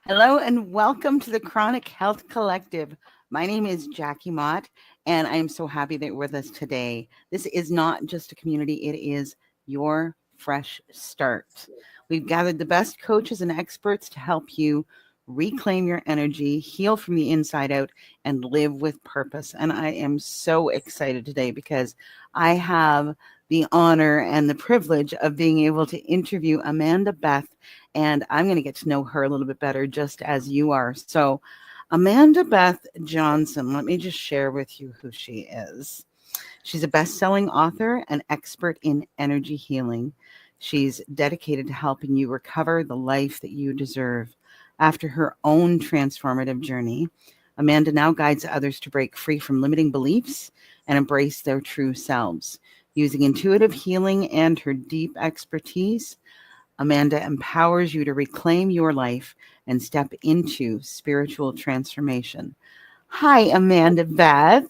Hello and welcome to the Chronic Health Collective. My name is Jackie Mott, and I am so happy that you're with us today. This is not just a community, it is your fresh start. We've gathered the best coaches and experts to help you reclaim your energy, heal from the inside out, and live with purpose. And I am so excited today because I have the honor and the privilege of being able to interview Amanda Beth, and I'm going to get to know her a little bit better just as you are. So, Amanda Beth Johnson, let me just share with you who she is. She's a best-selling author and expert in energy healing. She's dedicated to helping you recover the life that you deserve. After her own transformative journey, Amanda now guides others to break free from limiting beliefs and embrace their true selves. Using intuitive healing and her deep expertise, Amanda empowers you to reclaim your life and step into spiritual transformation. Hi, Amanda Beth.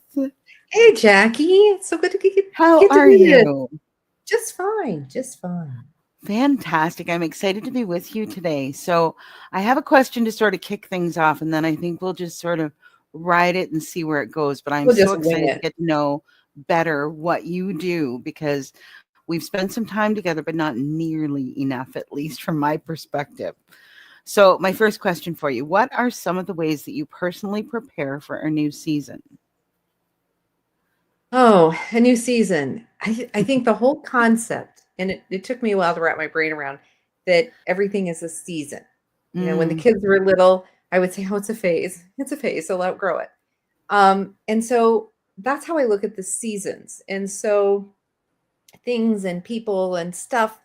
Hey, Jackie. It's so good to How get to are meet you. you? Just fine. Just fine. Fantastic. I'm excited to be with you today. So, I have a question to sort of kick things off, and then I think we'll just sort of ride it and see where it goes. But I'm We'll so just wing excited to it. get to know better what you do because we've spent some time together, but not nearly enough, at least from my perspective. So, my first question for you: what are some of the ways that you personally prepare for a new season? Oh, a new season. I think the whole concept, and it took me a while to wrap my brain around that everything is a season. When the Mm, kids were little, I would say, oh, it's a phase. It's a phase. They'll outgrow it. And so that's how I look at the seasons. And so things and people and stuff,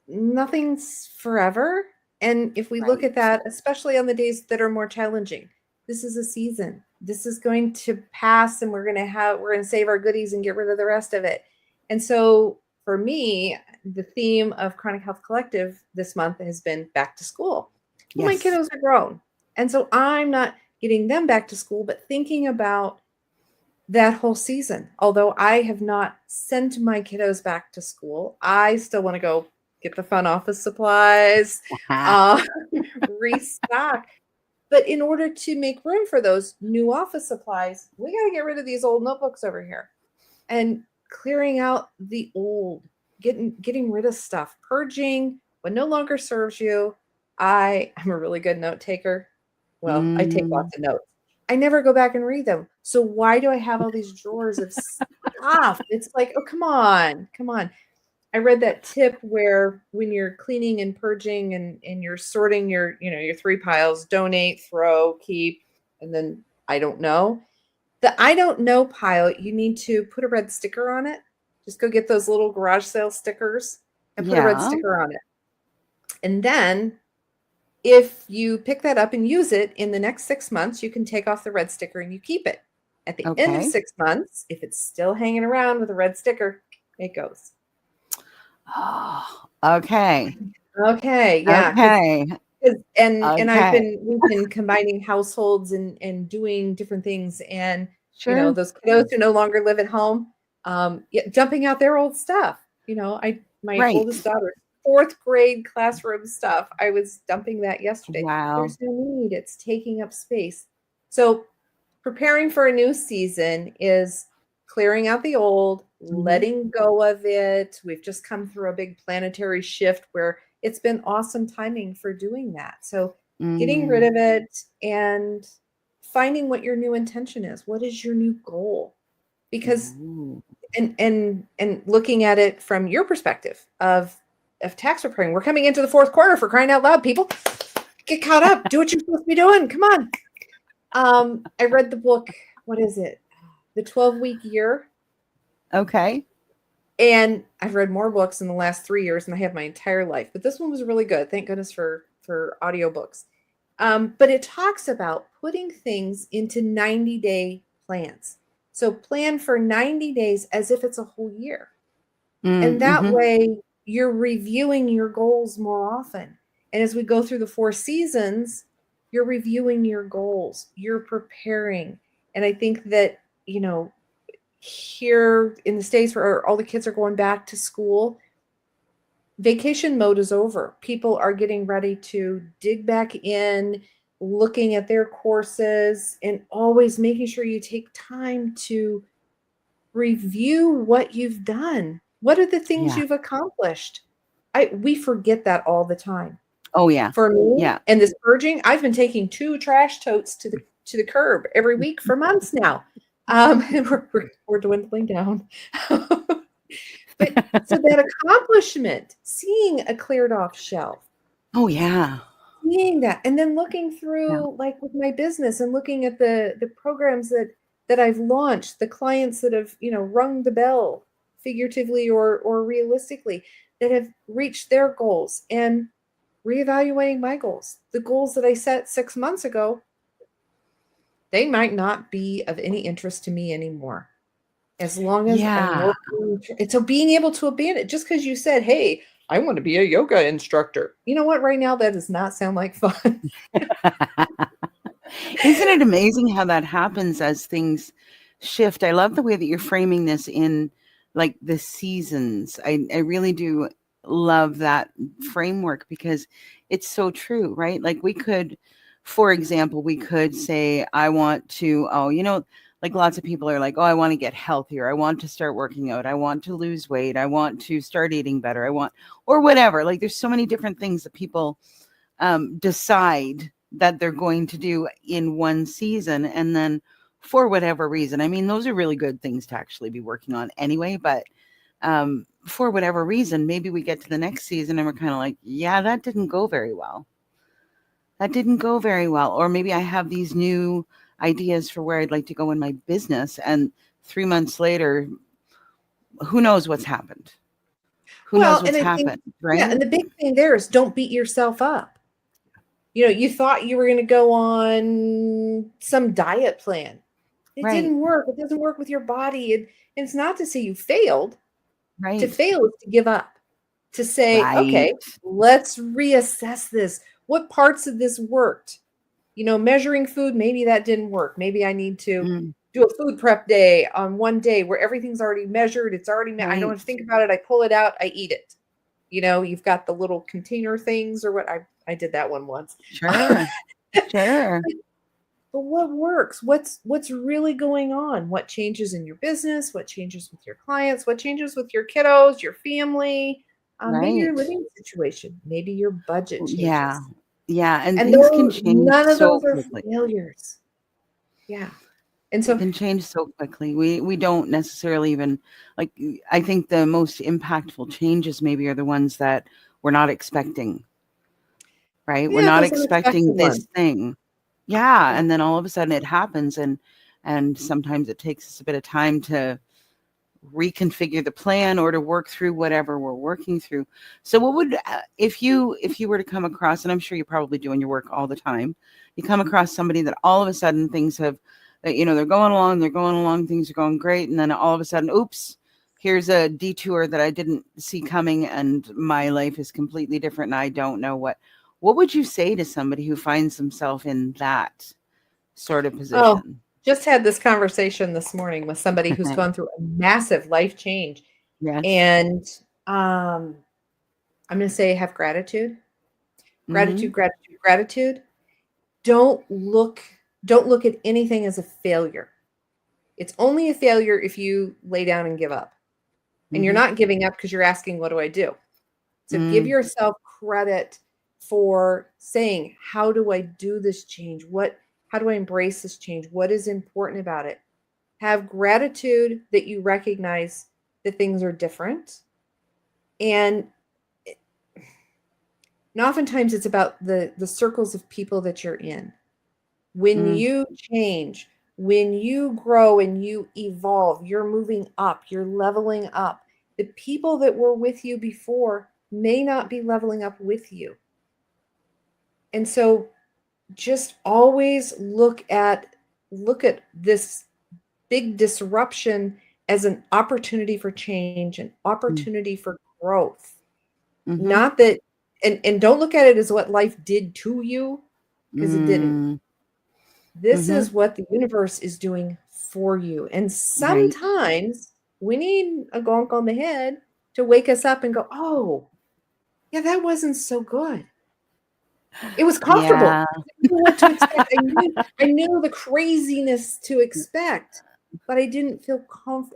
nothing's forever. And if we look at right. that, especially on the days that are more challenging, this is a season. This is going to pass and we're going to save our goodies and get rid of the rest of it. And so for me, the theme of Chronic Health Collective this month has been back to school. Well, my Yes. kiddos are grown. And so I'm not getting them back to school, but thinking about that whole season. Although I have not sent my kiddos back to school, I still want to go get the fun office supplies, uh, restock. But in order to make room for those new office supplies, we got to get rid of these old notebooks over here and clearing out the old, getting rid of stuff, purging what no longer serves you. I'm a really good note taker. Well, I take Mm, lots of notes. I never go back and read them. So why do I have all these drawers of stuff? It's like, oh, come on, come on. I read that tip where when you're cleaning and purging and you're sorting your three piles, donate, throw, keep, and then I don't know. The I don't know pile, you need to put a red sticker on it. Just go get those little garage sale stickers and put a red yeah. sticker on it. And then if you pick that up and use it in the next 6 months, you can take off the red sticker and you keep it. At the end of Okay. 6 months, if it's still hanging around with a red sticker, it goes. Oh, okay. Okay, yeah, because Okay. and Okay. we've been combining households and doing different things, and Sure. those kiddos who no longer live at home, yeah, dumping out their old stuff. My oldest Right. daughter's fourth grade classroom stuff. I was dumping that yesterday. Wow. There's no need; it's taking up space. So preparing for a new season is clearing out the old, Mhm. letting go of it. We've just come through a big planetary shift where it's been awesome timing for doing that. So getting rid Mm. of it and finding what your new intention is. What is your new goal? Because Ooh. and looking at it from your perspective of tax preparing. We're coming into the fourth quarter, for crying out loud, people. Get caught up. Do what you're supposed to be doing. Come on. I read the book, what is it? The 12-week year. Okay. And I've read more books in the last 3 years than I have my entire life. But this one was really good. Thank goodness for audiobooks. But it talks about putting things into 90-day plans. So plan for 90 days as if it's a whole year. Mm, And that mhm. way you're reviewing your goals more often. And as we go through the four seasons, you're reviewing your goals, you're preparing. And I think that, here in the States where all the kids are going back to school, vacation mode is over. People are getting ready to dig back in, looking at their courses, and always making sure you take time to review what you've done. What are the things Yeah. you've accomplished? We forget that all the time. Oh, yeah. For me Yeah. and this purging, I've been taking 2 trash totes to the curb every week for months now. And we're dwindling down. But so that accomplishment, seeing a cleared off shelf, Oh, yeah. seeing that, and then looking Yeah. through, like with my business, and looking at the programs that I've launched, the clients that have, rung the bell, figuratively or realistically, that have reached their goals, and reevaluating my goals. The goals that I set 6 months ago, they might not be of any interest to me anymore. As long as I'm Yeah. working. And so being able to abandon, just because you said, hey, I want to be a yoga instructor. You know what? Right now, that does not sound like fun. Isn't it amazing how that happens as things shift? I love the way that you're framing this in like the seasons. I really do love that framework because it's so true, right? Like we could, for example, we could say, I want to, like lots of people are like, oh, I want to get healthier. I want to start working out. I want to lose weight. I want to start eating better. Or whatever. Like there's so many different things that people decide that they're going to do in one season. And then for whatever reason, I mean, those are really good things to actually be working on anyway. But for whatever reason, maybe we get to the next season and we're kind of like, yeah, that didn't go very well. That didn't go very well. Or maybe I have these new ideas for where I'd like to go in my business. And 3 months later, who knows what's happened? Who knows Well, and what's I think, happened, yeah, right? and the big thing there is don't beat yourself up. You thought you were going to go on some diet plan. It Right, didn't work. It doesn't work with your body. And it's not to say you failed. To right, fail is to give up. To say, right. okay, let's reassess this. What parts of this worked? Measuring food, maybe that didn't work. Maybe I need to Mm, do a food prep day on one day where everything's already measured. It's already, I don't right. have to think about it. I pull it out, I eat it. You've got the little container things or what. I did that one once. Sure, sure. But what works? What's really going on? What changes in your business? What changes with your clients? What changes with your kiddos, your family? Maybe your Right. living situation. Maybe your budget Yeah. changes. Yeah, and And things can change none of so those are quickly. failures. Yeah. And They so, can change so quickly. We don't necessarily even like I think the most impactful changes maybe are the ones that we're not expecting, right? We're yeah, not those unexpected expecting ones. this thing. Yeah, Yeah. and then all of a sudden it happens and sometimes it takes us a bit of time to reconfigure the plan or to work through whatever we're working through. So what would if you were to come across, and I'm sure you probably do in your work all the time, you come across somebody that all of a sudden things have they're going along, things are going great, and then all of a sudden, oops, here's a detour that I didn't see coming and my life is completely different and I don't know what would you say to somebody who finds themselves in that sort of Oh, position? just had this conversation this morning with somebody who's gone through a massive life change. Yes. And I'm going to say have gratitude. Gratitude, Mhm. gratitude, gratitude. Don't look don't look at anything as a failure. It's only a failure if you lay down and give up. And you're Mhm. not giving up because you're asking, what do I do? So give Mm. yourself credit for saying, how do I do this change? How do I embrace this change? What is important about it? Have gratitude that you recognize that things are different. And oftentimes it's about the circles of people that you're in. When Mm. you change, when you grow and you evolve, you're moving up, you're leveling up. The people that were with you before may not be leveling up with you. And so just always look at this big disruption as an opportunity for change, an Mm. opportunity for growth. Mhm. Not that, and don't look at it as what life did to you, because it didn't. Mm. This Mhm. is what the universe is doing for you. And Right. sometimes we need a gonk on the head to wake us up and go, oh, yeah, that wasn't so good. It was comfortable. Yeah. I knew what to expect. I knew the craziness to expect, but I didn't feel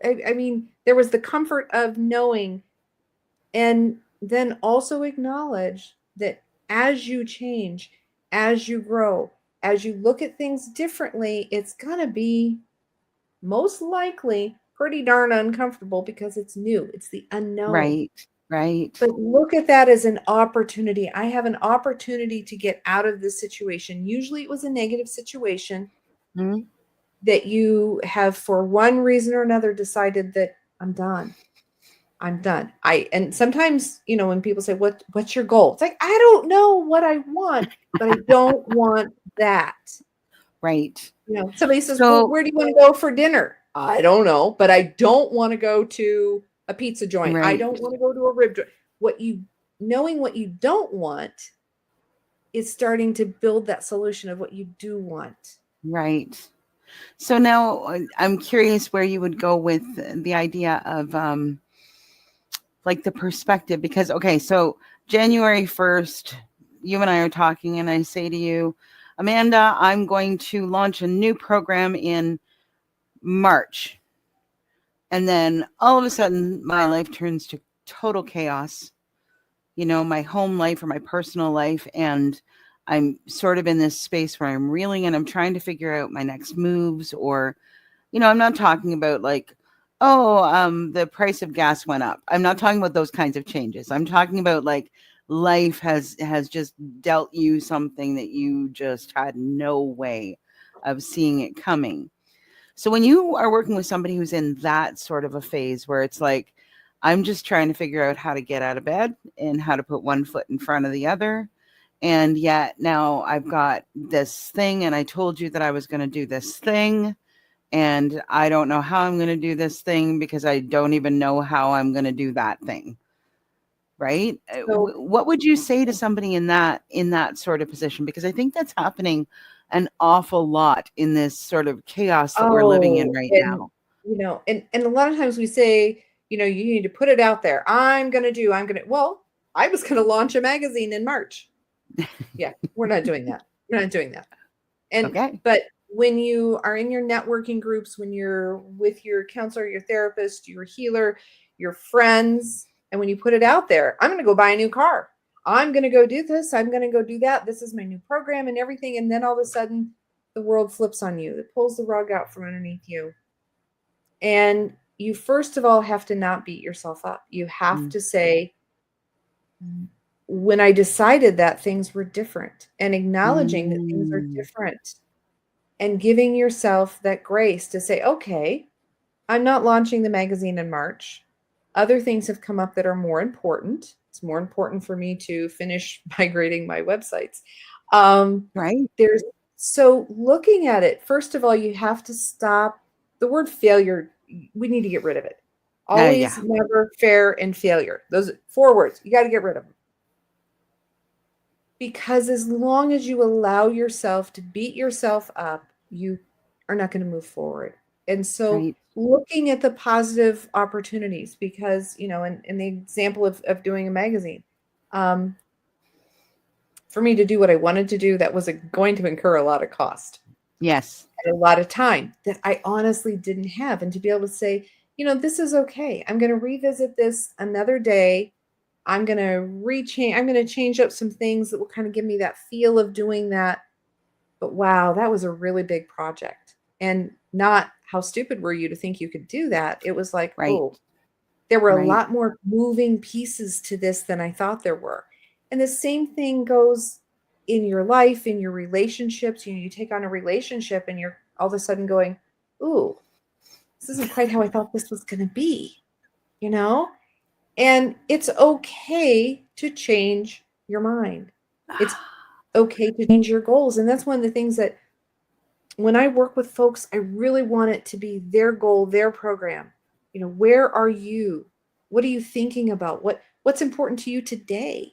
I mean, there was the comfort of knowing, and then also acknowledge that as you change, as you grow, as you look at things differently, it's going to be most likely pretty darn uncomfortable because it's new, it's the unknown. Right. Right. But look at that as an opportunity. I have an opportunity to get out of this situation. Usually it was a negative situation Mhm. that you have, for one reason or another, decided that I'm done. I'm done. And sometimes, when people say, what's your goal? It's like, I don't know what I want, but I don't want that. Right. Somebody says, well, So, where do you want to go for dinner? I don't know, but I don't want to go to a pizza joint. I right. don't want to go to a rib joint. Knowing what you don't want is starting to build that solution of what you do want. Right. So now I'm curious where you would go with the idea of like the perspective, because, okay, so January 1st, you and I are talking and I say to you, Amanda, I'm going to launch a new program in March. And then all of a sudden my life turns to total chaos, my home life or my personal life. And I'm sort of in this space where I'm reeling and I'm trying to figure out my next moves, or, I'm not talking about like, the price of gas went up. I'm not talking about those kinds of changes. I'm talking about like life has just dealt you something that you just had no way of seeing it coming. So when you are working with somebody who's in that sort of a phase where it's like, I'm just trying to figure out how to get out of bed and how to put one foot in front of the other. And yet now I've got this thing, and I told you that I was going to do this thing. And I don't know how I'm going to do this thing because I don't even know how I'm going to do that thing. Right? So, What would you say to somebody in that sort of position? Because I think that's happening an awful lot in this sort of chaos that we're living in right and now. and a lot of times we say, you need to put it out there. Well, I was going to launch a magazine in March. Yeah, we're not doing that. We're not doing that. Okay. But when you are in your networking groups, when you're with your counselor, your therapist, your healer, your friends, and when you put it out there, I'm going to go buy a new car. I'm going to go do this. I'm going to go do that. This is my new program and everything. And then all of a sudden, the world flips on you. It pulls the rug out from underneath you. And you, first of all, have to not beat yourself up. You have to say, when I decided that, things were different, and acknowledging that things are Mm. different and giving yourself that grace to say, okay, I'm not launching the magazine in March. Other things have come up that are more important. It's more important for me to finish migrating my websites. Right. So looking at it, first of all, you have to stop the word failure. We need to get rid of it. Yeah. Always, never, fair, and failure. Those 4 words, you got to get rid of them. Because as long as you allow yourself to beat yourself up, you are not going to move forward. And so Right. looking at the positive opportunities, because, in the example of doing a magazine, for me to do what I wanted to do, that was going to incur a lot of cost Yes. and a lot of time that I honestly didn't have. And to be able to say, this is okay. I'm going to revisit this another day. I'm going to change up some things that will kind of give me that feel of doing that. But wow, that was a really big project. And not how stupid were you to think you could do that. It was like, Right. oh, there were a Right. lot more moving pieces to this than I thought there were. And the same thing goes in your life, in your relationships. You take on a relationship and you're all of a sudden going, ooh, this isn't quite how I thought this was going to be, you know? And it's okay to change your mind. It's okay to change your goals. And that's one of the things that when I work with folks, I really want it to be their goal, their program. Where are you? What are you thinking about? What's important to you today?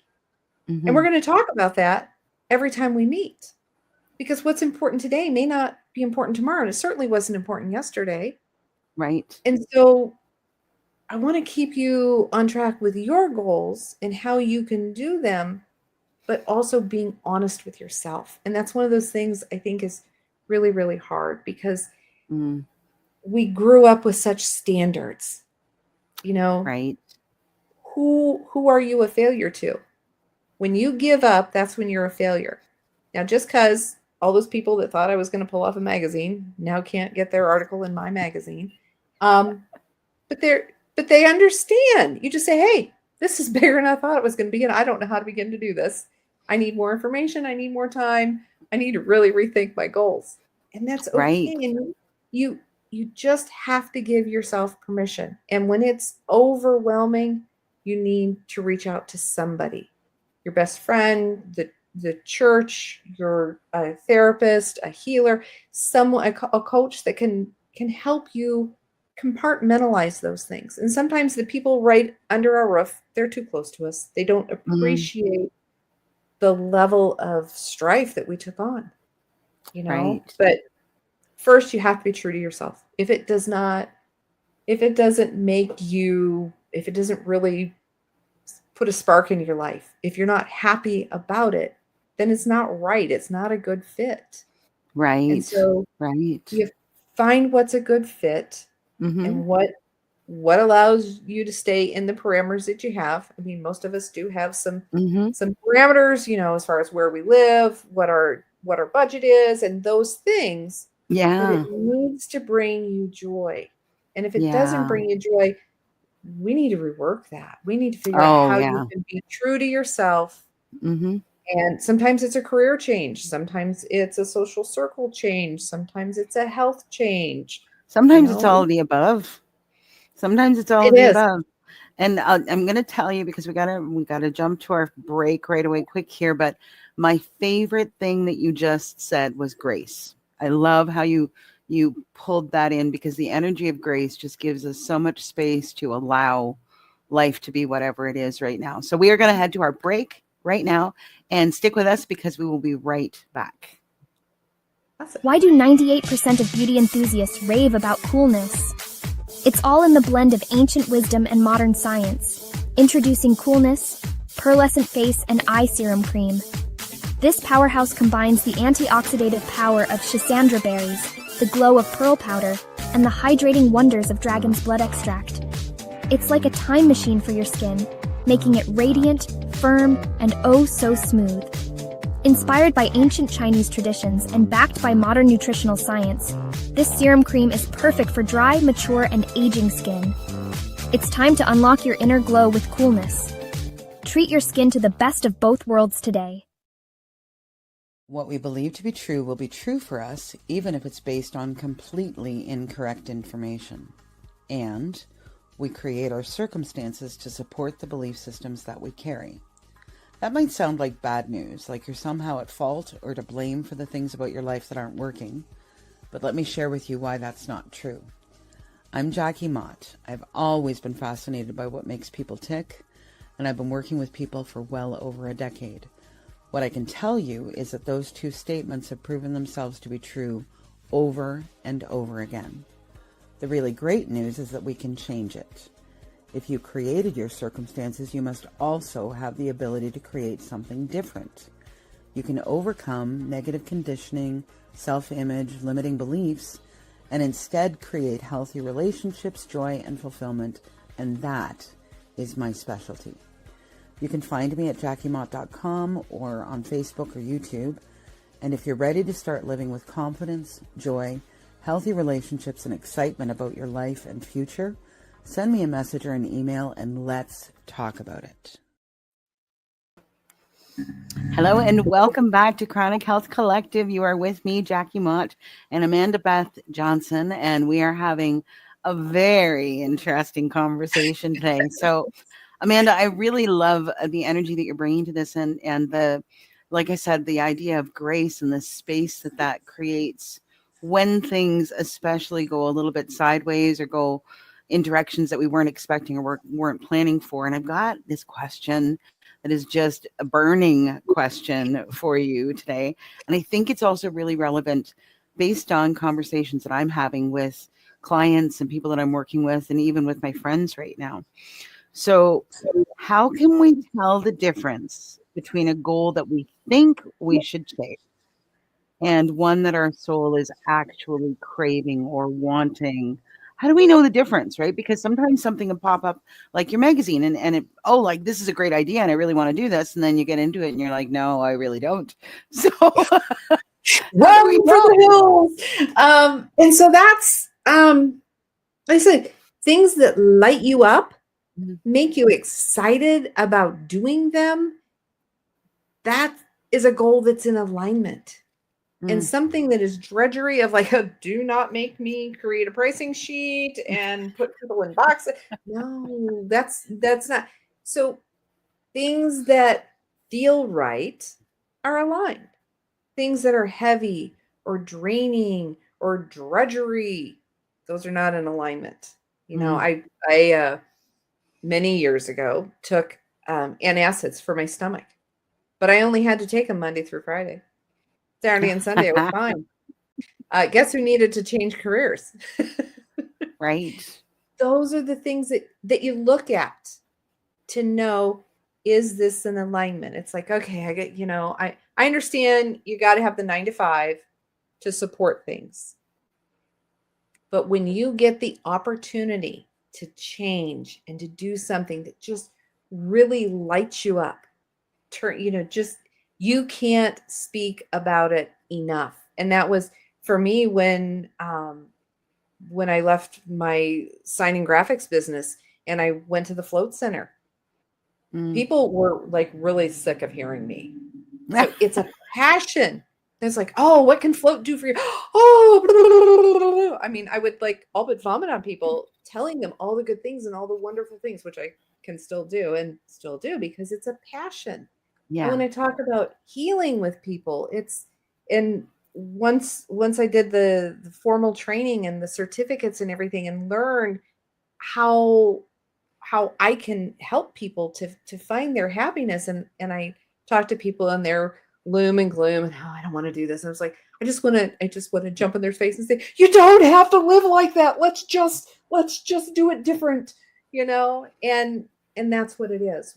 And we're Mm-hmm. going to talk about that every time we meet. Because what's important today may not be important tomorrow. And it certainly wasn't important yesterday. Right. And so I want to keep you on track with your goals and how you can do them, but also being honest with yourself. And that's one of those things I think is really, really hard because Mm, we grew up with such standards. You know, right. who are you a failure to? When you give up, that's when you're a failure. Now, just because all those people that thought I was going to pull off a magazine now can't get their article in my magazine, um, but they understand. You just say, "Hey, this is bigger than I thought it was going to be, and I don't know how to begin to do this. I need more information. I need more time. I need to really rethink my goals." And that's okay. Right. And you you just have to give yourself permission. And when it's overwhelming, you need to reach out to somebody, your best friend, the church, your therapist, a healer, someone, a coach that can help you compartmentalize those things. And sometimes the people right under our roof, they're too close to us. They don't Mm, appreciate the level of strife that we took on, you know? right. But first you have to be true to yourself. If it doesn't make you, if it doesn't really put a spark in your life, if you're not happy about it, then it's not right. It's not a good fit. And Right. so Right. you find what's a good fit Mm-hmm. and what allows you to stay in the parameters that you have. I mean, most of us do have Mm-hmm. some parameters, you know, as far as where we live, what our budget is, and those things, but it Yeah. needs to bring you joy. And if it doesn't Yeah. bring you joy, we need to rework that. We need to figure out Oh, how you yeah. can be true to yourself. Mm-hmm. And sometimes it's a career change, sometimes it's a social circle change, sometimes it's a health change. You Sometimes it's know, all of the above. Sometimes it's all it of the is. above. And I'm going to tell you because we gotta jump to our break right away, quick here. But my favorite thing that you just said was grace. I love how you pulled that in because the energy of grace just gives us so much space to allow life to be whatever it is right now. So we are going to head to our break right now and stick with us because we will be right back. Awesome. Why do 98% of beauty enthusiasts rave about coolness? It's all in the blend of ancient wisdom and modern science. Introducing Coolness, Pearlescent Face and Eye Serum Cream. This powerhouse combines the antioxidative power of schisandra berries, the glow of pearl powder, and the hydrating wonders of dragon's blood extract. It's like a time machine for your skin, making it radiant, firm, and oh so smooth. Inspired by ancient Chinese traditions and backed by modern nutritional science, this serum cream is perfect for dry, mature, and aging skin. It's time to unlock your inner glow with Coolness. Treat your skin to the best of both worlds today. What we believe to be true will be true for us, even if it's based on completely incorrect information. And we create our circumstances to support the belief systems that we carry. That might sound like bad news, like you're somehow at fault or to blame for the things about your life that aren't working. But let me share with you why that's not true. I'm Jackie Mott. I've always been fascinated by what makes people tick, and I've been working with people for well over a decade. What I can tell you is that those two statements have proven themselves to be true over and over again. The really great news is that we can change it. If you created your circumstances, you must also have the ability to create something different. You can overcome negative conditioning, self-image, limiting beliefs, and instead create healthy relationships, joy, and fulfillment, and that is my specialty. You can find me at jackiemott.com or on Facebook or YouTube, and if you're ready to start living with confidence, joy, healthy relationships, and excitement about your life and future, send me a message or an email and let's talk about it. Hello and welcome back to Chronic Health Collective. You are with me, Jackie Mott, and Amanda Beth Johnson, and we are having a very interesting conversation today. So, Amanda, I really love the energy that you're bringing to this, and the, like I said, the idea of grace and the space that creates when things especially go a little bit sideways or go in directions that we weren't expecting or weren't planning for. And I've got this question that is just a burning question for you today. And I think it's also really relevant based on conversations that I'm having with clients and people that I'm working with, and even with my friends right now. So how can we tell the difference between a goal that we think we should chase and one that our soul is actually craving or wanting? How do we know the difference, right? Because sometimes something will pop up like your magazine and it, oh, like this is a great idea and I really want to do this. And then you get into it and you're like, no, I really don't. So how do we Run for know? the hills. And so that's like I said, things that light you up, make you excited about doing them. That is a goal that's in alignment. And something that is drudgery of like, do not make me create a pricing sheet and put people in boxes. No, that's not. So things that feel right are aligned. Things that are heavy or draining or drudgery, those are not in alignment. You know, I many years ago took antacids for my stomach, but I only had to take them Monday through Friday. Saturday and Sunday, I was fine. Guess who needed to change careers? Right. Those are the things that you look at to know, is this in alignment? It's like, okay, I get, I understand you got to have the 9 to 5 to support things. But when you get the opportunity to change and to do something that just really lights you up, you can't speak about it enough. And that was for me when I left my signing graphics business and I went to the float center. People were like really sick of hearing me. So it's a passion. It's like, oh, what can float do for you? Oh, blah, blah, blah, blah. I mean, I would like all but vomit on people, telling them all the good things and all the wonderful things, which I can still do because it's a passion. Yeah. And when I talk about healing with people, and once I did the formal training and the certificates and everything and learned how I can help people to find their happiness. And I talk to people and they're gloom and gloom and, oh, I don't want to do this. And I was like, I just want to jump in their face and say, you don't have to live like that. Let's just do it different, and that's what it is.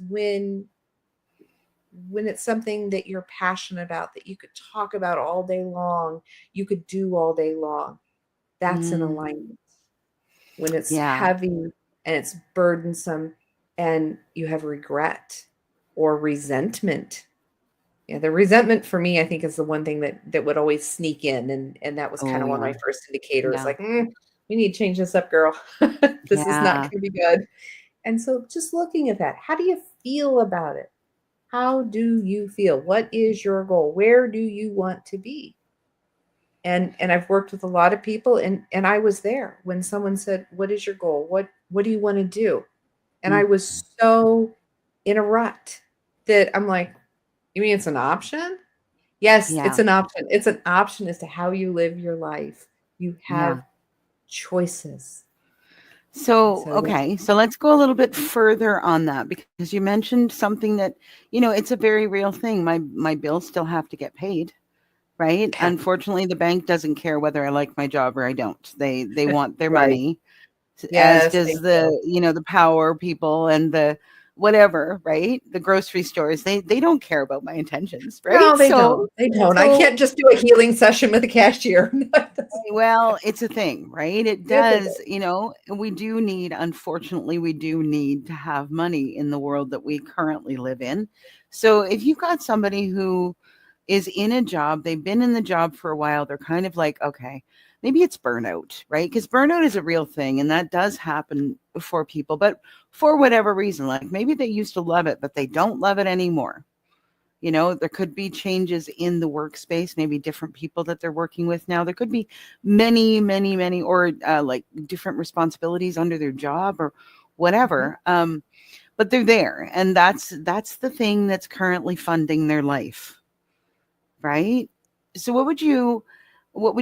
When it's something that you're passionate about, that you could talk about all day long, you could do all day long, that's in alignment. When it's heavy and it's burdensome and you have regret or resentment. Yeah, the resentment for me, I think, is the one thing that would always sneak in. And that was kind of one of my first indicators, like, we need to change this up, girl. This is not going to be good. And so just looking at that, how do you feel about it? How do you feel? What is your goal? Where do you want to be? And I've worked with a lot of people, and I was there when someone said, what is your goal? What do you want to do? And I was so in a rut that I'm like, you mean it's an option? Yes, it's an option. It's an option as to how you live your life. You have choices. So, okay. So let's go a little bit further on that, because you mentioned something that, it's a very real thing. My bills still have to get paid, right? Okay. Unfortunately, the bank doesn't care whether I like my job or I don't. They want their money, as does the power people and the whatever, right? The grocery stores, they don't care about my intentions, right? No, they don't. They don't. So, I can't just do a healing session with a cashier. Well, it's a thing, right? It does, we do need, unfortunately, we do need to have money in the world that we currently live in. So if you've got somebody who is in a job, they've been in the job for a while, they're kind of like, okay, maybe it's burnout, right? Because burnout is a real thing, and that does happen for people, but for whatever reason, like maybe they used to love it, but they don't love it anymore. There could be changes in the workspace, maybe different people that they're working with now. There could be many, many, many, or like different responsibilities under their job or whatever. But they're there, and that's the thing that's currently funding their life, right? So what would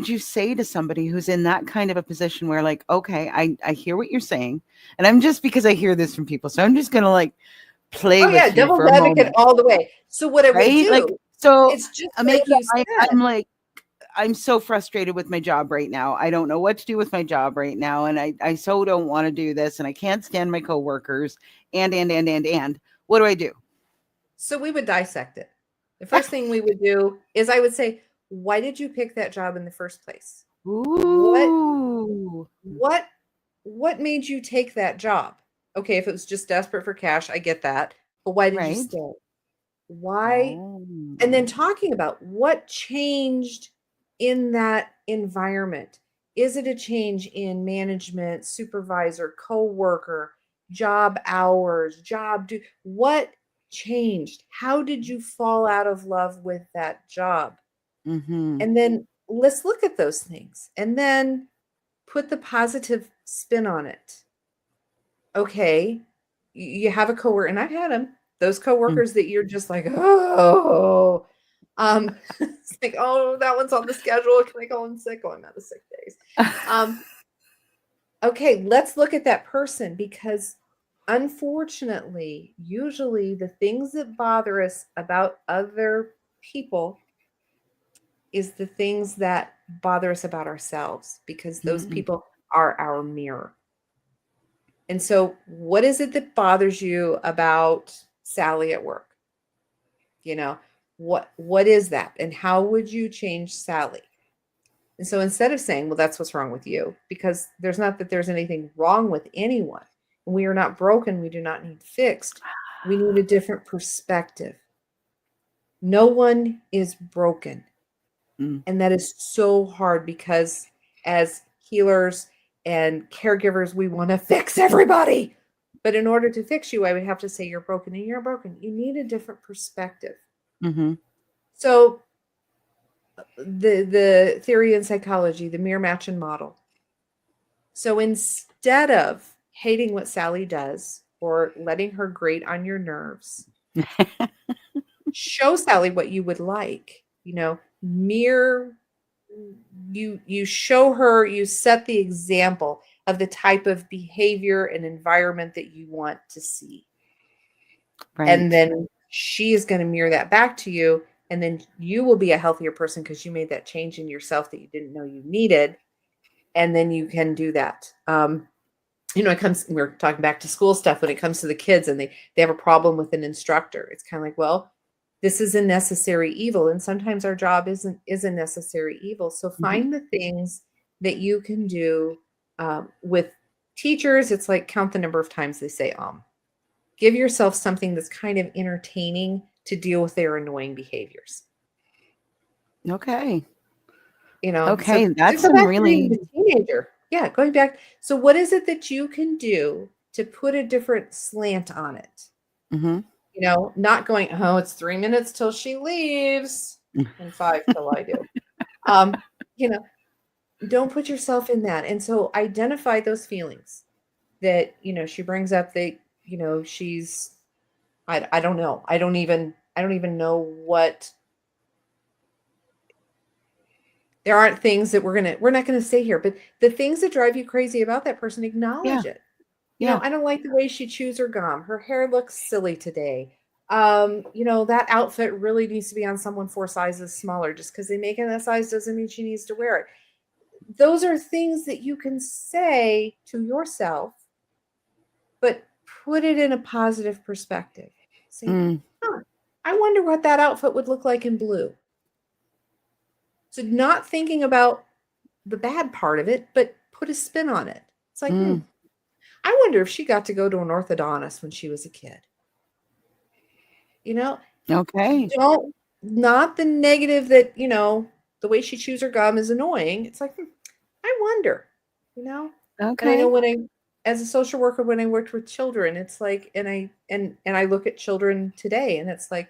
you say to somebody who's in that kind of a position where, like, okay, I hear what you're saying, and I'm just, because I hear this from people, so I'm just gonna like play with you devil's for a advocate moment. all the way. So what I would do, like, so it's just I'm like, I'm so frustrated with my job right now. I don't know what to do with my job right now. And I so don't want to do this. And I can't stand my coworkers. And. What do I do? So we would dissect it. The first thing we would do is I would say, why did you pick that job in the first place? Ooh. What made you take that job? Okay, if it was just desperate for cash, I get that. But why did you Right. stay? Why? Oh. And then talking about what changed in that environment. Is it a change in management, supervisor, coworker, job hours, what changed? How did you fall out of love with that job? Mm-hmm. And then let's look at those things and then put the positive spin on it. Okay, you have a coworker, and I've had them, those coworkers that you're just like, oh, it's like, oh, that one's on the schedule. Can I call in sick? Oh, I'm out of sick days. Okay, let's look at that person, because unfortunately, usually the things that bother us about other people is the things that bother us about ourselves, because those people are our mirror. And so what is it that bothers you about Sally at work? You know, what is that? And how would you change Sally? And so instead of saying, well, that's what's wrong with you, because there's not that there's anything wrong with anyone. We are not broken. We do not need fixed. We need a different perspective. No one is broken. And that is so hard, because as healers and caregivers, we want to fix everybody. But in order to fix you, I would have to say you're broken, and you're broken. You need a different perspective. Mm-hmm. So the theory in psychology, the mirror match and model. So instead of hating what Sally does or letting her grate on your nerves, show Sally what you would like. Mirror, you show her, you set the example of the type of behavior and environment that you want to see. Right. And then she is going to mirror that back to you. And then you will be a healthier person because you made that change in yourself that you didn't know you needed. And then you can do that. We're talking back to school stuff when it comes to the kids and they have a problem with an instructor. It's kind of like, well, this is a necessary evil. And sometimes our job is a necessary evil. So find the things that you can do with teachers. It's like count the number of times they say, give yourself something that's kind of entertaining to deal with their annoying behaviors. Okay. So that's go some back really to being a teenager. Yeah, going back. So what is it that you can do to put a different slant on it? Not going, oh, it's 3 minutes till she leaves and 5 till I do. Don't put yourself in that. And so identify those feelings that, she brings up that, she's, I don't know. I don't even know what. There aren't things that we're not going to say here, but the things that drive you crazy about that person, acknowledge it. I don't like the way she chews her gum. Her hair looks silly today. That outfit really needs to be on someone 4 sizes smaller. Just because they make it that size doesn't mean she needs to wear it. Those are things that you can say to yourself, but put it in a positive perspective. Say, I wonder what that outfit would look like in blue. So not thinking about the bad part of it, but put a spin on it. It's like, I wonder if she got to go to an orthodontist when she was a kid. Okay. Not the negative that, the way she chews her gum is annoying. It's like, I wonder, Okay. And I know as a social worker, when I worked with children, it's like, and I look at children today, and it's like,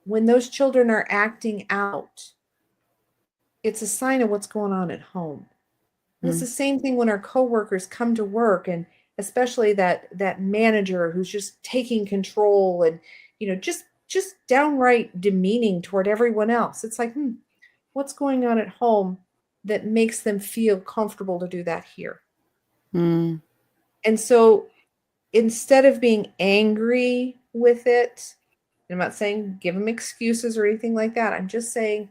when those children are acting out, it's a sign of what's going on at home. And it's the same thing when our coworkers come to work, and especially that manager who's just taking control and, just downright demeaning toward everyone else. It's like, what's going on at home that makes them feel comfortable to do that here? And so instead of being angry with it, I'm not saying give them excuses or anything like that. I'm just saying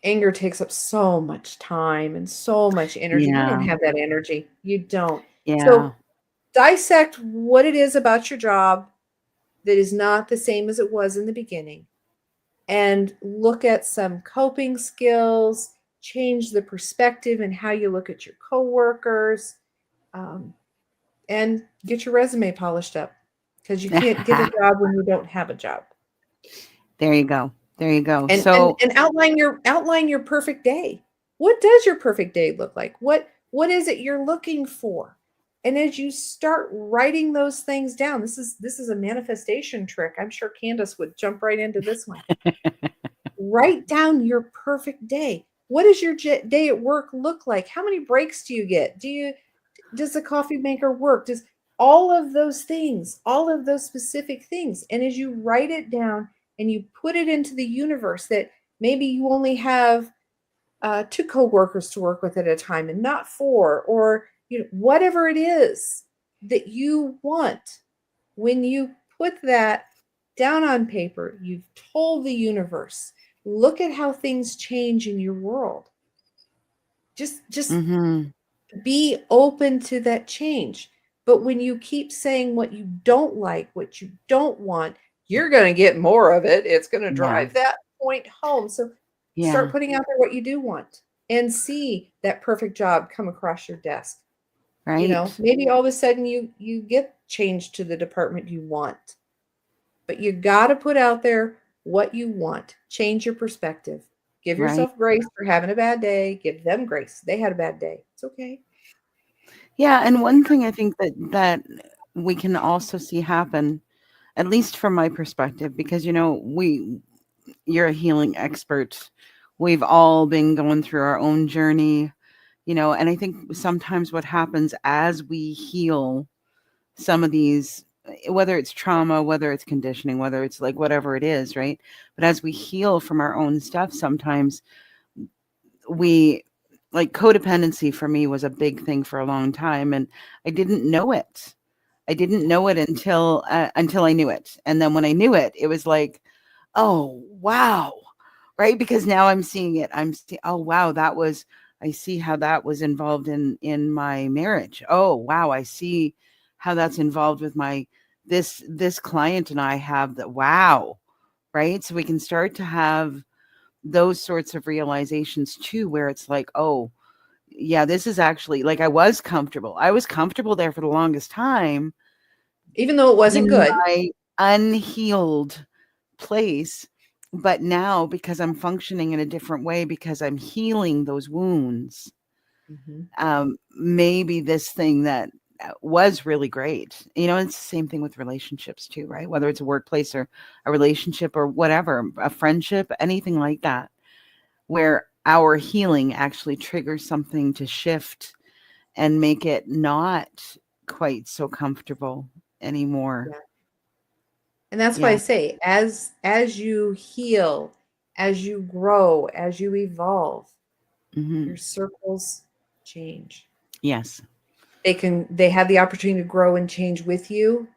Anger takes up so much time and so much energy. You don't Yeah. have that energy. You don't. Yeah. So dissect what it is about your job that is not the same as it was in the beginning, and look at some coping skills, change the perspective and how you look at your coworkers, um, and get your resume polished up, because you can't get a job when you don't have a job. There you go. There you go. And So, outline your perfect day. What does your perfect day look like? What is it you're looking for? And as you start writing those things down, this is a manifestation trick. I'm sure Candace would jump right into this one. Write down your perfect day. What does your day at work look like? How many breaks do you get? Does the coffee maker work? Does all of those things, all of those specific things. And as you write it down and you put it into the universe, that maybe you only have 2 coworkers to work with at a time and not 4, or whatever it is that you want. When you put that down on paper, you've told the universe, look at how things change in your world. Just mhm. be open to that change. But when you keep saying what you don't like, what you don't want, you're going to get more of it. It's going to Yeah. drive that point home. So start Yeah. putting out there what you do want, and see that perfect job come across your desk. Right. Maybe all of a sudden you get changed to the department you want. But you got to put out there what you want. Change your perspective. Give Right. yourself grace for having a bad day. Give them grace. They had a bad day. It's okay. Yeah, and one thing I think that we can also see happen, at least from my perspective, because you're a healing expert. We've all been going through our own journey, and I think sometimes what happens as we heal some of these, whether it's trauma, whether it's conditioning, whether it's like whatever it is, right? But as we heal from our own stuff, sometimes we like codependency for me was a big thing for a long time, and I didn't know it. I didn't know it until I knew it. And then when I knew it, it was like, oh, wow. Right? Because now I'm seeing it. Oh, wow, I see how that was involved in my marriage. Oh, wow, I see how that's involved with this client and I have that. Wow. Right? So we can start to have those sorts of realizations too, where it's like, oh, yeah, this is actually like I was comfortable. I was comfortable there for the longest time Even though it wasn't in good. my unhealed place. But now, because I'm functioning in a different way, because I'm healing those wounds, maybe this thing that was really great. It's the same thing with relationships too, right? Whether it's a workplace or a relationship or whatever, a friendship, anything like that, where our healing actually triggers something to shift and make it not quite so comfortable anymore. Yeah. And that's why I Yeah. say, as you heal, as you grow, as you evolve, Hmm. your circles change. Yes. They have the opportunity to grow and change with you,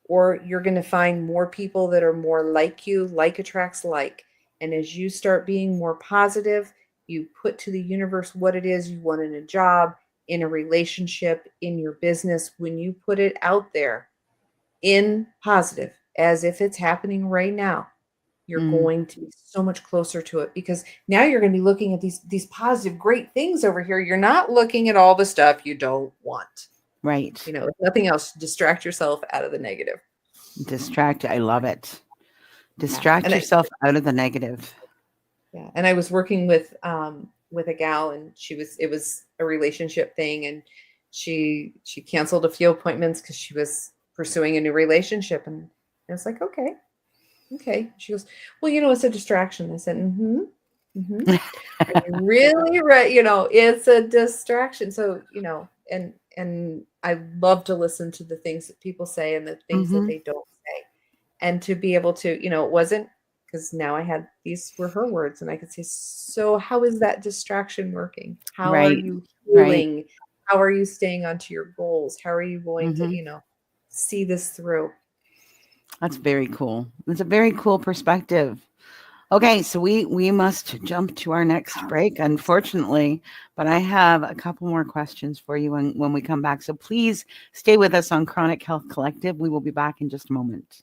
or you're going to find more people that are more like you. Like attracts like. And as you start being more positive, you put to the universe what it is you want in a job, in a relationship, in your business. When you put it out there in positive, as if it's happening right now, you're Mm, going to be so much closer to it, because now you're going to be looking at these positive, great things over here. You're not looking at all the stuff you don't want. right. If nothing else, distract yourself out of the negative. Distract. I love it. Yeah. Distract yourself out of the negative. Yeah. And I was working with a gal, and it was a relationship thing, and she canceled a few appointments because she was pursuing a new relationship. And I was like, okay. She goes, well, it's a distraction. I said, mm-hmm. Mm-hmm. Are you really right? It's a distraction. So, and I love to listen to the things that people say and the things that Hmm. they don't say. And to be able to, it wasn't, because now these were her words, and I could say, so how is that distraction working? How are Right. you Right. healing? How are you staying onto your goals? How are you going to, Hmm. see this through? That's very cool. It's a very cool perspective. Okay, so we must jump to our next break, unfortunately, but I have a couple more questions for you when we come back. So please stay with us on Chronic Health Collective. We will be back in just a moment.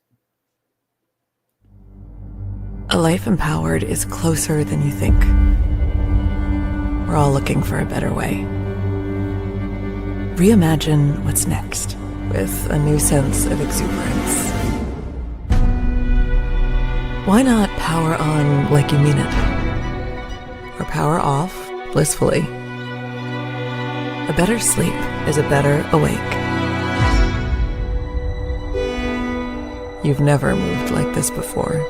A life empowered is closer than you think. We're all looking for a better way. Reimagine what's next with a new sense of exuberance. Why not power on like you mean it? Or power off blissfully? A better sleep is a better awake. You've never moved like this before.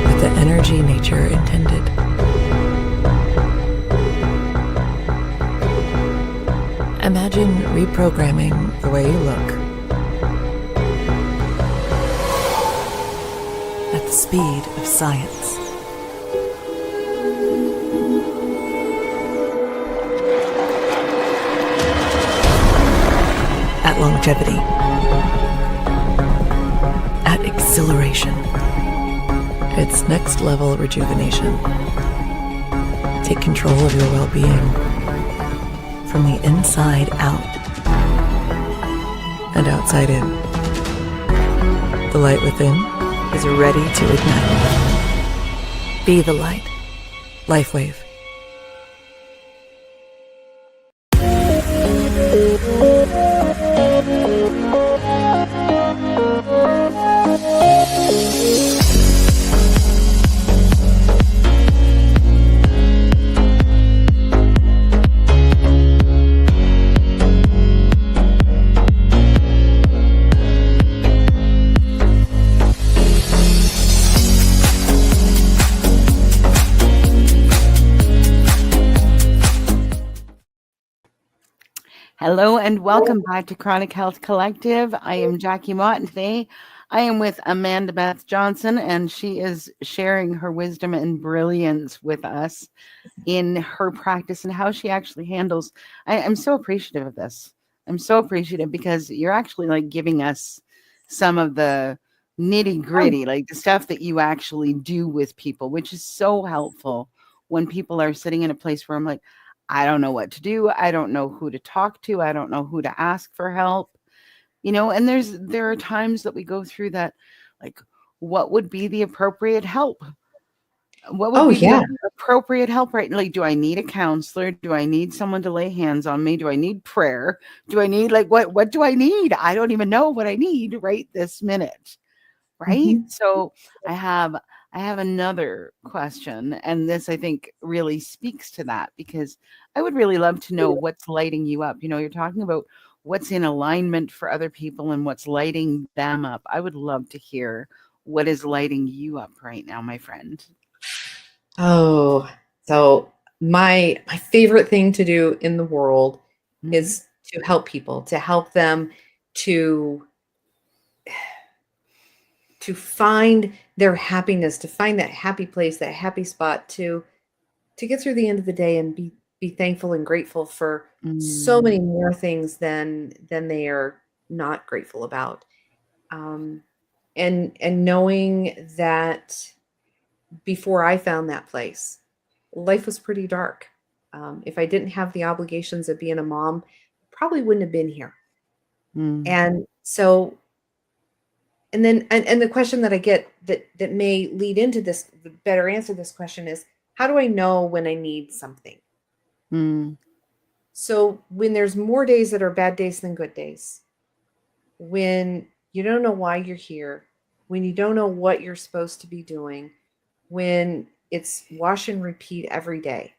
With the energy nature intended. Imagine reprogramming the way you look at the speed of science. At longevity. At exhilaration. It's next level rejuvenation. Take control of your well-being. From the inside out and outside in. The light within is ready to ignite. Be the light. LifeWave. Hello and welcome back to Chronic Health Collective. I am Jackie Mott, and today I am with Amanda Beth Johnson, and she is sharing her wisdom and brilliance with us in her practice and how she actually handles. I'm so appreciative of this. I'm so appreciative because you're actually like giving us some of the nitty gritty, like the stuff that you actually do with people, which is so helpful when people are sitting in a place where I'm like, I don't know what to do. I don't know who to talk to. I don't know who to ask for help. And there are times that we go through that, like, what would be the appropriate help? What would be the appropriate help right now? Like, do I need a counselor? Do I need someone to lay hands on me? Do I need prayer? Do I need what do I need? I don't even know what I need right this minute. Right? Mhm. So I have another question, and this I think really speaks to that because I would really love to know what's lighting you up. You're talking about what's in alignment for other people and what's lighting them up. I would love to hear what is lighting you up right now, my friend. Oh, so my favorite thing to do in the world Mhm. is to help people, to help them to find their happiness, to find that happy place, that happy spot, to get through the end of the day and be thankful and grateful for so Mm, many more things than they are not grateful about. Um, and knowing that before I found that place, life was pretty dark. If I didn't have the obligations of being a mom, probably wouldn't have been here. mm, And so, and then, and the question that I get that may lead into this, better answer this question is, how do I know when I need something? mm, So when there's more days that are bad days than good days, when you don't know why you're here, when you don't know what you're supposed to be doing, when it's wash and repeat every day.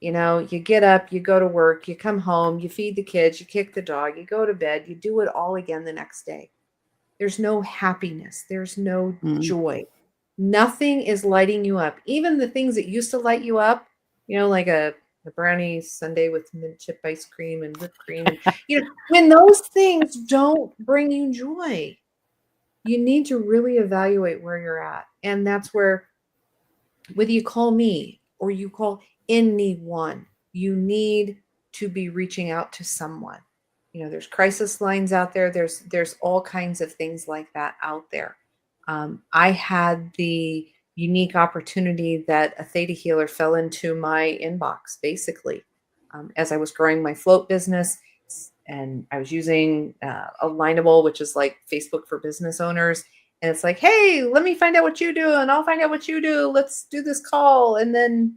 You get up, you go to work, you come home, you feed the kids, you kick the dog, you go to bed, you do it all again the next day. There's no happiness, there's no mm, joy. Nothing is lighting you up. Even the things that used to light you up, like a brownie sundae with mint chip ice cream and whipped cream. And, when those things don't bring you joy, you need to really evaluate where you're at. And that's where, whether you call me or you call anyone, you need to be reaching out to someone. there's crisis lines out there. There's all kinds of things like that out there. I had the unique opportunity that a theta healer fell into my inbox, basically, as I was growing my float business, and I was using Alignable, which is like Facebook for business owners. And it's like, hey, let me find out what you do, and I'll find out what you do. Let's do this call. And then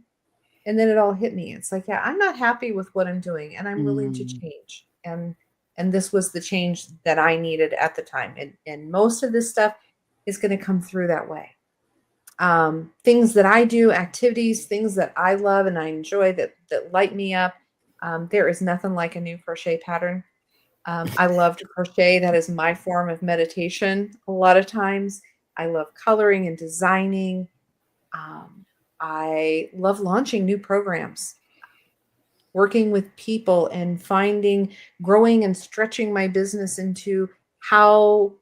it all hit me. It's like, yeah, I'm not happy with what I'm doing, and I'm willing to change. And this was the change that I needed at the time. And most of this stuff is going to come through that way. Things that I do, activities, things that I love and I enjoy that light me up. There is nothing like a new crochet pattern. I love to crochet. That is my form of meditation. A lot of times I love coloring and designing. I love launching new programs, working with people and growing and stretching my business into how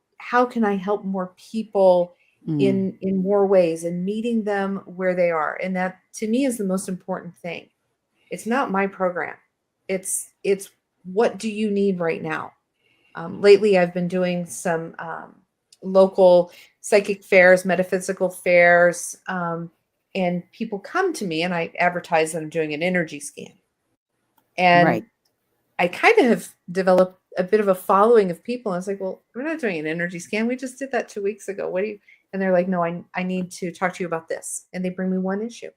can I help more people in more ways, and meeting them where they are. And that, to me, is the most important thing. It's not my program. It's what do you need right now? Lately, I've been doing some local psychic fairs, metaphysical fairs, and people come to me and I advertise that I'm doing an energy scan. And I kind of have developed a bit of a following of people. And I was like, well, we're not doing an energy scan. We just did that 2 weeks ago. What do you? And they're like, no, I need to talk to you about this. And they bring me one issue.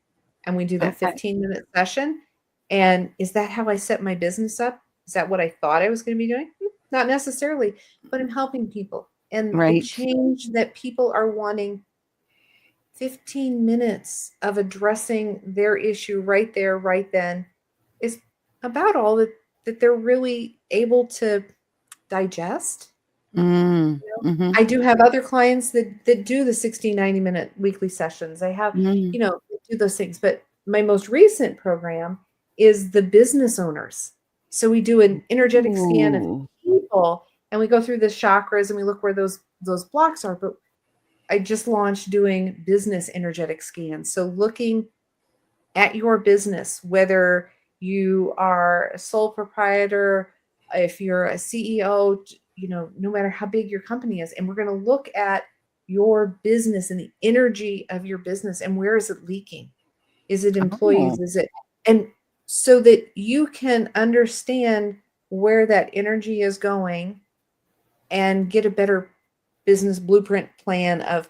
And we do that 15-minute session. And is that how I set my business up? Is that what I thought I was going to be doing? Not necessarily, but I'm helping people. And the change that people are wanting, 15 minutes of addressing their issue right there, right then, is about all that they're really able to digest. I do have other clients that do the 60, 90-minute weekly sessions. I have, do those things. But my most recent program is the business owners. So we do an energetic scan of people, and we go through the chakras and we look where those blocks are. But I just launched doing business energetic scans. So looking at your business, whether you are a sole proprietor, if you're a CEO, no matter how big your company is, and we're going to look at your business and the energy of your business, and where is it leaking? Is it employees? Is it, and so that you can understand where that energy is going and get a better business blueprint plan of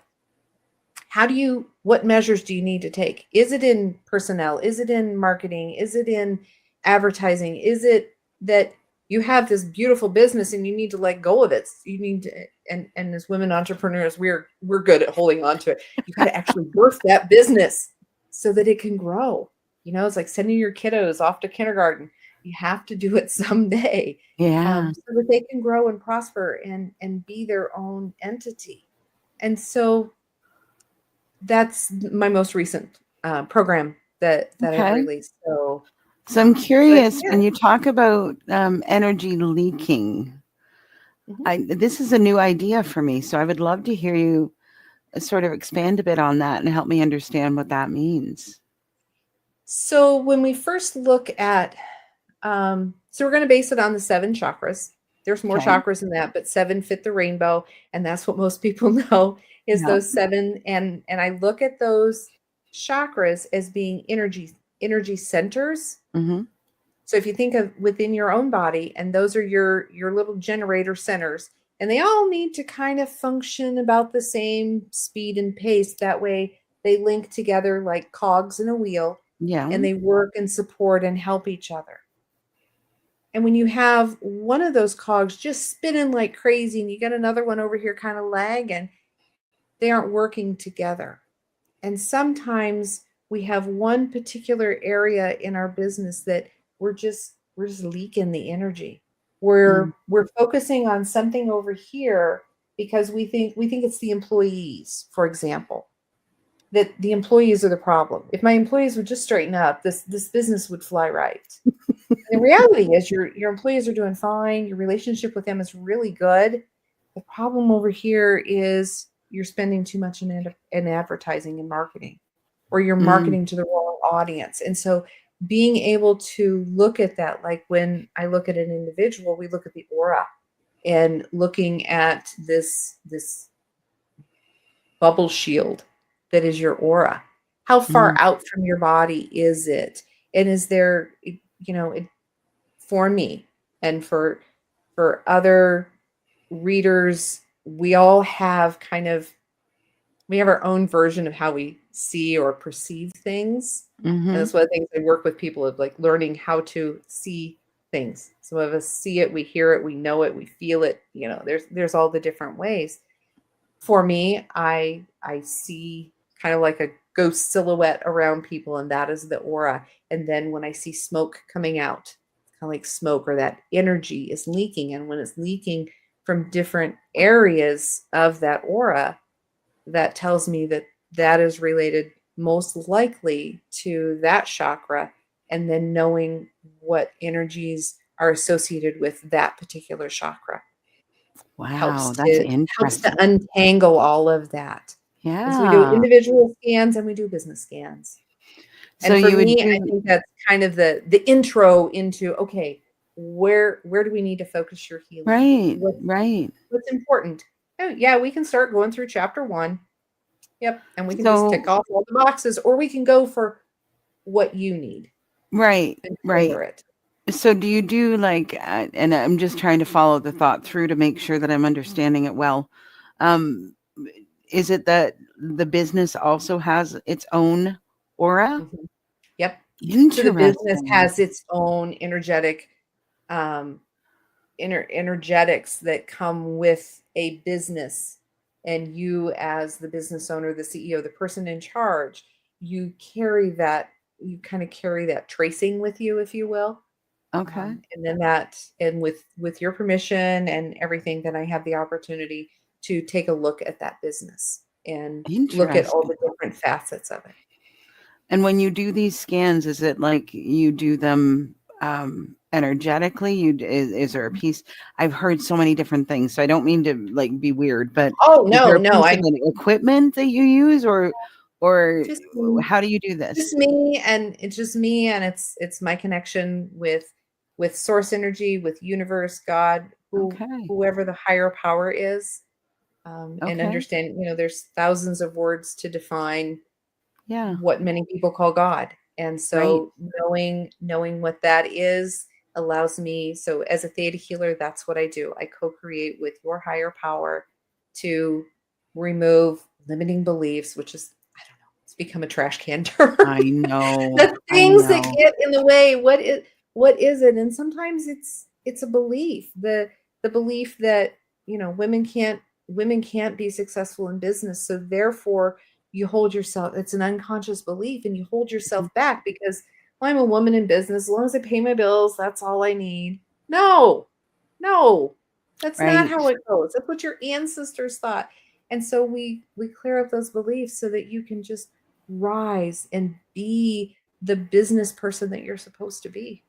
what measures do you need to take? Is it in personnel? Is it in marketing? Is it in advertising? Is it that you have this beautiful business and you need to let go of it? You need to, and as women entrepreneurs, we're good at holding on to it. You got to actually birth that business so that it can grow. It's like sending your kiddos off to kindergarten. You have to do it someday. So that they can grow and prosper and be their own entity. And so that's my most recent program that I've released. So I'm curious, when you talk about energy leaking, this is a new idea for me. So I would love to hear you sort of expand a bit on that and help me understand what that means. So when we first look at, so we're going to base it on the 7 chakras. There's more chakras than that, but 7 fit the rainbow. And that's what most people know is those 7. And I look at those chakras as being energy centers. So if you think of within your own body, and those are your little generator centers, and they all need to kind of function about the same speed and pace. That way they link together like cogs in a wheel. And they work and support and help each other. And when you have one of those cogs just spinning like crazy and you got another one over here kind of lagging, they aren't working together. And sometimes we have one particular area in our business that we're just leaking the energy. We're focusing on something over here because we think it's the employees, for example, that the employees are the problem. If my employees would just straighten up, this business would fly right. The reality is your employees are doing fine. Your relationship with them is really good. The problem over here is you're spending too much in advertising and marketing, or you're marketing to the wrong audience. And so being able to look at that, like when I look at an individual, we look at the aura, and looking at this bubble shield that is your aura. How far out from your body is it? And is there, for me and for other readers, we all have we have our own version of how we see or perceive things. And that's one of the things I work with people of, like, learning how to see things. Some of us see it, we hear it, we know it, we feel it. There's all the different ways. For me, I see kind of like a ghost silhouette around people, and that is the aura. And then when I see smoke coming out, kind of like smoke, or that energy is leaking, and when it's leaking from different areas of that aura, that tells me that that is related most likely to that chakra. And then knowing what energies are associated with that particular chakra Wow, that's helps interesting. to untangle all of that. And so we do Yeah. individual scans and we do business scans. So And for you would me, I do think that's kind of the intro into, okay, where do we need to focus your healing? right, What's right. important? Oh, yeah, we can start going through chapter 1. Yep. And we can just tick So off all the boxes, or we can go for what you need right, and right. tailor it. So do you do like, and I'm just trying to follow the thought through to make sure that I'm understanding it well. Is it that the business also has its own aura? Mhm. Yep. So the business Interesting. has its own energetic energetics that come with a business, and you, as the business owner, the CEO, the person in charge, you carry that, you kind of carry that tracing with you, if you will. Okay. And then and with your permission and everything, then I have the opportunity to take a look at that business and look at all Interesting. the different facets of it. And when you do these scans, is it like you do them energetically? Is there a piece? I've heard so many different things, so I don't mean to like be weird, but Oh, is there no, a no, piece of I'm an equipment that you use, or just me. how do you do this? Just me, and it's just me, and it's my connection with source energy, with universe, God, Okay. whoever the higher power is, and Okay. understand, there's thousands of words to define Yeah. what many people call God. And Right. so knowing what that is allows me, so as a theta healer, that's what I do. I co-create with your higher power to remove limiting beliefs, which is, I don't know, it's become a trash can term. I know. The I things that know. get in the way. What is it? And sometimes it's a belief. The belief that, women can't be successful in business. So therefore you hold yourself, it's an unconscious belief, and you hold yourself back because, well, I'm a woman in business. As long as I pay my bills, that's all I need. No, that's not Right. how it goes. That's what your ancestors thought. And so we clear up those beliefs so that you can just rise and be the business person that you're supposed to be.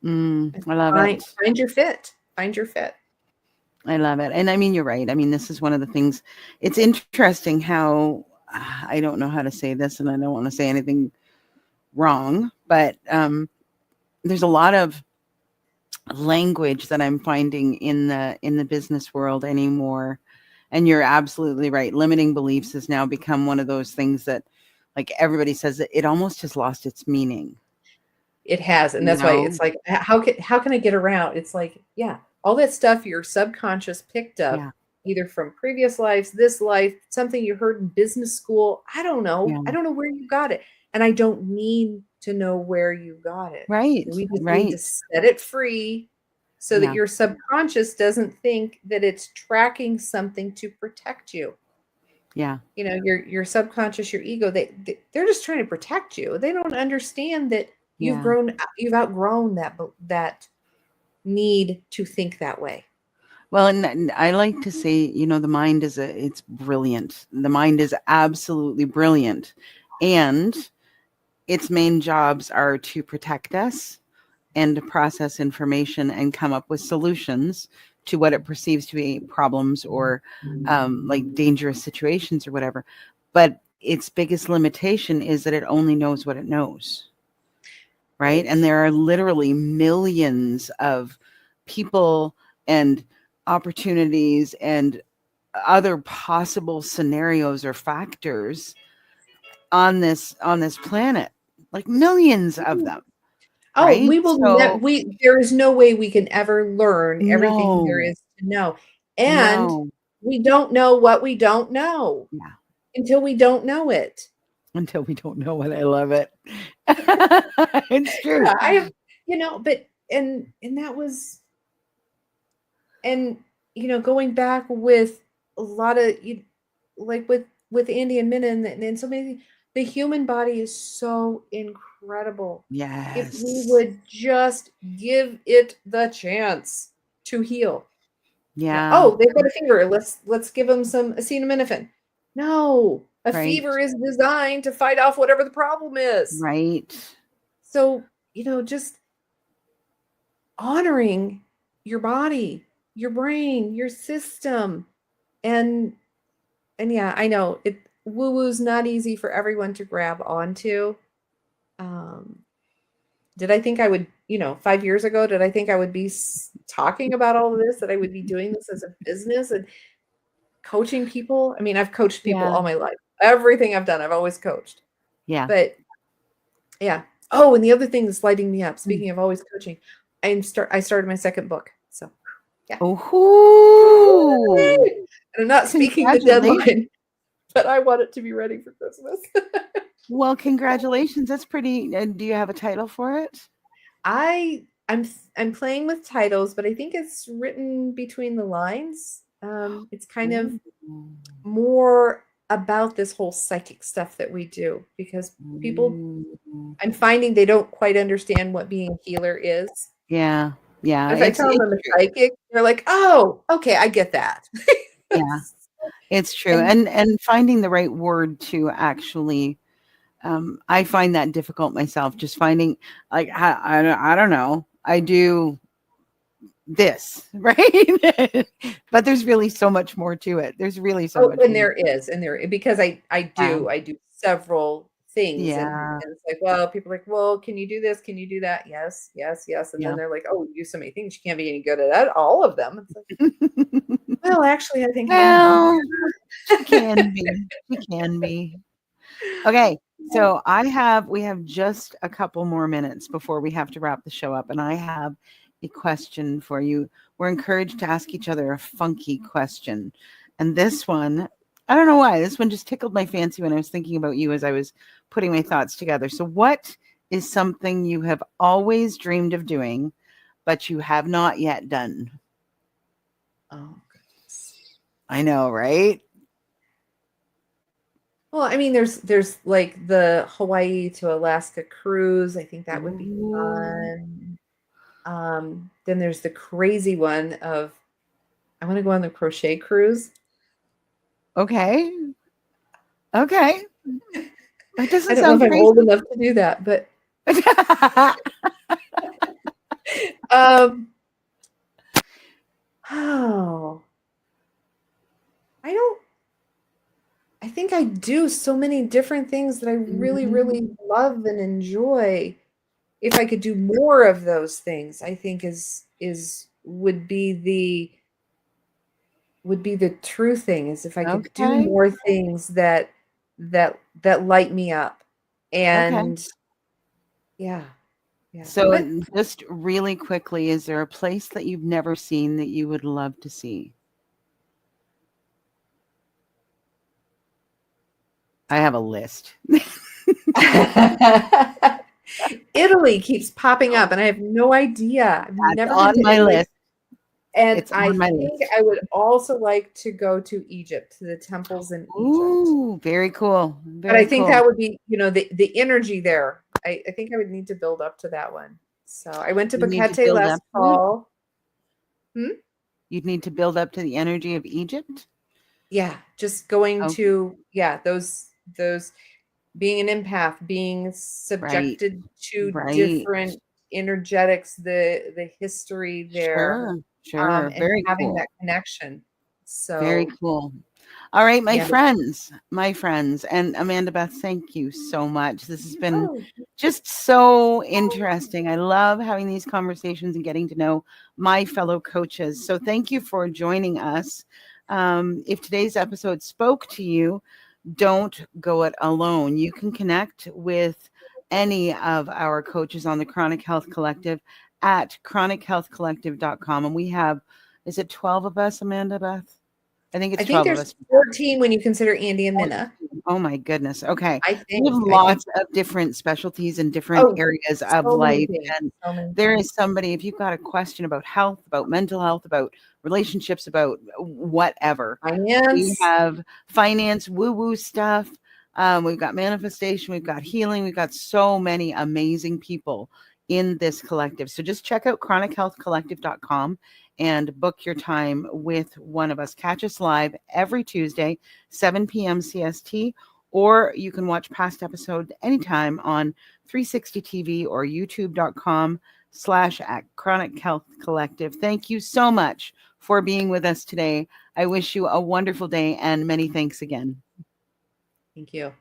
I love Find, it. find your fit. Find your fit. I love it. And I mean, you're right. I mean, this is one of the things. It's interesting how I don't know how to say this, and I don't want to say anything wrong, but there's a lot of language that I'm finding in the business world anymore. And you're absolutely right. Limiting beliefs has now become one of those things that, like, everybody says that it almost has lost its meaning. It has, and You that's why know? it's like, how can I get around? It's like, yeah, all that stuff your subconscious picked up, Yeah. either from previous lives, this life, something you heard in business school. I don't know. Yeah. I don't know where you got it, and I don't need to know where you got it. Right. We just need to Right. set it free so that Yeah. your subconscious doesn't think that it's tracking something to protect you. Yeah. Your subconscious, your ego, they're just trying to protect you. They don't understand that Yeah. you've outgrown that need to think that way. Well, and I like to say, the mind it's brilliant. The mind is absolutely brilliant. And its main jobs are to protect us and to process information and come up with solutions to what it perceives to be problems or like dangerous situations or whatever. But its biggest limitation is that it only knows what it knows. right? And there are literally millions of people and opportunities and other possible scenarios or factors on this planet, like millions of them, Oh, right? we will So there is no way we can ever learn everything there no, is to know. And no, we don't know what we don't know yeah, until we don't know it. until we don't know what. I love it. It's true. Yeah, I have, but and that was, and going back with a lot of like with Andy and Minna and so many, the human body is so incredible. If we Yes. would just give it the chance to heal. Yeah. Oh, they've got a fever. Let's give them some acetaminophen. No, a Right. fever is designed to fight off whatever the problem is. Right. So, just honoring your body, your brain, your system. And yeah, I know woo-woo's not easy for everyone to grab onto. Um, did I think I would, 5 years ago, did I think I would be talking about all of this, that I would be doing this as a business and coaching people? I mean, I've coached people Yeah. all my life. Everything I've done, I've always coached. Yeah. But yeah. Oh, and the other thing that's lighting me up, speaking of always coaching, I started my second book. So yeah. Oh, And I'm not speaking the congratulations. deadline, but I want it to be ready for Christmas. Well, congratulations. That's pretty. Do you have a title for it? I'm playing with titles, but I think it's written between the lines. It's kind of Ooh. more about this whole psychic stuff that we do, because people, Ooh. I'm finding they don't quite understand what being a healer is. Yeah. Yeah. If I tell them I'm a psychic, they're like, "Oh, okay, I get that." Yeah. It's true. And finding the right word to actually, I find that difficult myself, just finding, like, I don't know. I do this, right? But there's really so much more to it. There's really so much And more. because I do several things, and Yeah. it's like, well, people are like, well, can you do this? Can you do that? Yes, yes, yes. And then Yeah. they're like, oh, you do so many things, you can't be any good at all of them. It's like, well, actually, I think I am. Well, she can be. She can be. Okay. So we have just a couple more minutes before we have to wrap the show up. And I have a question for you. We're encouraged to ask each other a funky question. And this one, I don't know why, this one just tickled my fancy when I was thinking about you as I was putting my thoughts together. So what is something you have always dreamed of doing, but you have not yet done? Oh, goodness. I know, right? Well, I mean, there's like the Hawaii to Alaska cruise. I think that would be Ooh. fun. Then there's the crazy one of, I want to go on the crochet cruise. Okay. Okay. That I doesn't don't know sound if I'm crazy. old enough to do that, but oh, I think I do so many different things that I really, really love and enjoy. If I could do more of those things, I think would be the true thing, is if I could do Okay. more things that light me up. Okay. And yeah. So But just really quickly, is there a place that you've never seen that you would love to see? I have a list. Italy keeps popping up, and I have no idea. I've That's never on been to my Italy. list. And It's I on my think list. I would also like to go to Egypt, to the temples in Egypt. Ooh, very cool. But I Very think cool. that would be, the energy there. I think I would need to build up to that one. So I went to You need to Bukete build last up to it. fall. You'd need to build up to the energy of Egypt. Yeah, just going Oh, to, those being an empath, being subjected to right. different energetics, the history there, Sure. and Very having cool. that connection. So Very cool. All right, my Yeah. friends, and Amanda Beth, thank you so much. This has been Oh, just so interesting. I love having these conversations and getting to know my fellow coaches. So thank you for joining us. If today's episode spoke to you, don't go it alone. You can connect with any of our coaches on the Chronic Health Collective at chronichealthcollective.com. And we have, is it 12 of us, Amanda Beth? I think it's I think 12 of there's us. 14 when you consider Andy and Minna. Oh my goodness. Okay. I We have think. lots of different specialties and different Oh, areas of so many life. things. And So many there things. is somebody, if you've got a question about health, about mental health, about relationships, about whatever, we Finance. have finance, woo-woo stuff. We've got manifestation, we've got healing, we've got so many amazing people in this collective. So just check out chronichealthcollective.com and book your time with one of us. Catch us live every Tuesday, 7 p.m. CST, or you can watch past episodes anytime on 360 TV or youtube.com/at Chronic Health Collective. Thank you so much for being with us today. I wish you a wonderful day and many thanks again. Thank you.